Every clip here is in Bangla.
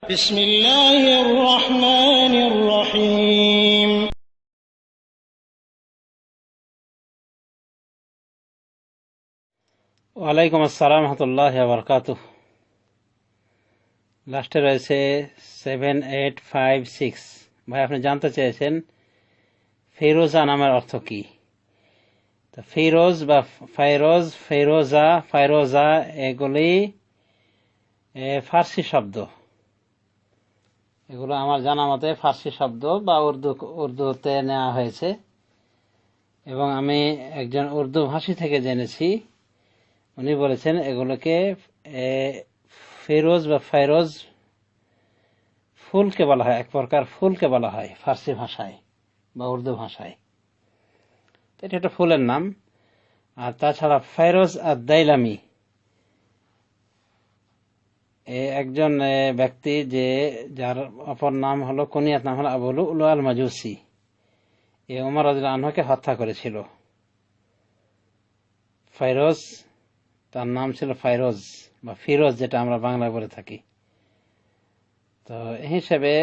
بسم الله الرحمن الرحيم ওয়ালাইকুম আসসালাম রহমতুল্লাহ বারকাতুহ। লাস্টে রয়েছে 7856। ভাই, আপনি জানতে চেয়েছেন ফিরোজা নামের অর্থ কি। তো ফিরোজ বা ফাইরোজ, ফিরোজা, ফাইরোজা এগুলি ফার্সি শব্দ। এগুলো আমার জানা মতে ফার্সি শব্দ বা উর্দুতে নেওয়া হয়েছে, এবং আমি একজন উর্দু ভাষী থেকে জেনেছি। উনি বলেছেন এগুলোকে ফিরোজ বা ফাইরোজ ফুলকে বলা হয়, এক প্রকার ফুলকে বলা হয় ফার্সি ভাষায় বা উর্দু ভাষায়। এটা একটা ফুলের নাম। আর তাছাড়া ফাইরোজ আর দাইলামি একজন ব্যক্তি যার অপর নাম হলো, কুনিয়াত নাম হলো আবু লুলু আল মাজুসি। ওমর রাদিয়াল্লাহু আনহুকে হত্যা করেছিল। ফাইরোজ, তার নাম ছিল ফাইরোজ বা ফিরোজ, যেটা আমরা বাংলায় বলে থাকি। তো এই হিসেবে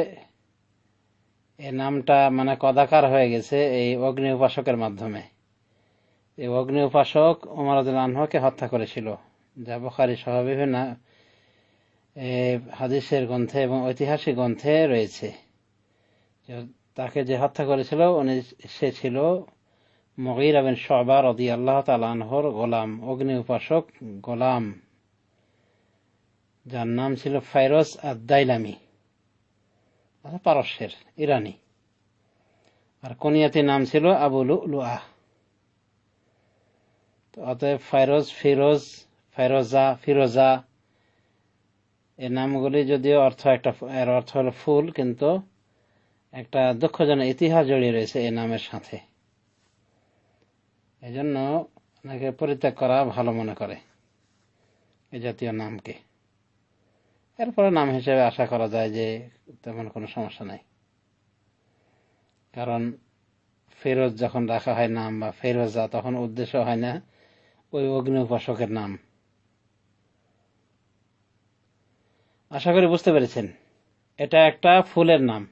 এই নামটা মানে কদাকার হয়ে গেছে এই অগ্নি উপাসকের মাধ্যমে। এই অগ্নি উপাসক ওমর রাদিয়াল্লাহু আনহুকে হত্যা করেছিল, যা বুখারী সহ বিভিন্ন হাদিসের গ্রন্থে এবং ঐতিহাসিক গ্রন্থে রয়েছে। তাকে যে হত্যা করেছিল সে ছিল মুগীরা বিন শুবা রাদিয়াল্লাহু তাআলা আনহুর গোলাম, অগ্নি উপাসক গোলাম, যার নাম ছিল ফাইরোজ আদ-দাইলামি, পারস্যের, ইরানি। আর কুনিয়াতি নাম ছিল আবু লুলুআ। অতএব ফাইরোজ, ফিরোজ, ফাইরোজা, ফিরোজা এই নামগুলি যদিও এর অর্থ হলো ফুল, কিন্তু একটা দুঃখজনক ইতিহাস জড়িয়ে রয়েছে এই নামের সাথে। এজন্য অনেকে পরিত্যাগ করা ভালো মনে করে এই জাতীয় নামকে। এরপরে নাম হিসেবে আশা করা যায় যে তেমন কোনো সমস্যা নাই, কারণ ফিরোজ যখন রাখা হয় নাম বা ফিরোজা, তখন উদ্দেশ্য হয় না ওই অগ্নি উপাসকের নাম। আশা করি বুঝতে পেরেছেন, এটা একটা ফুলের নাম।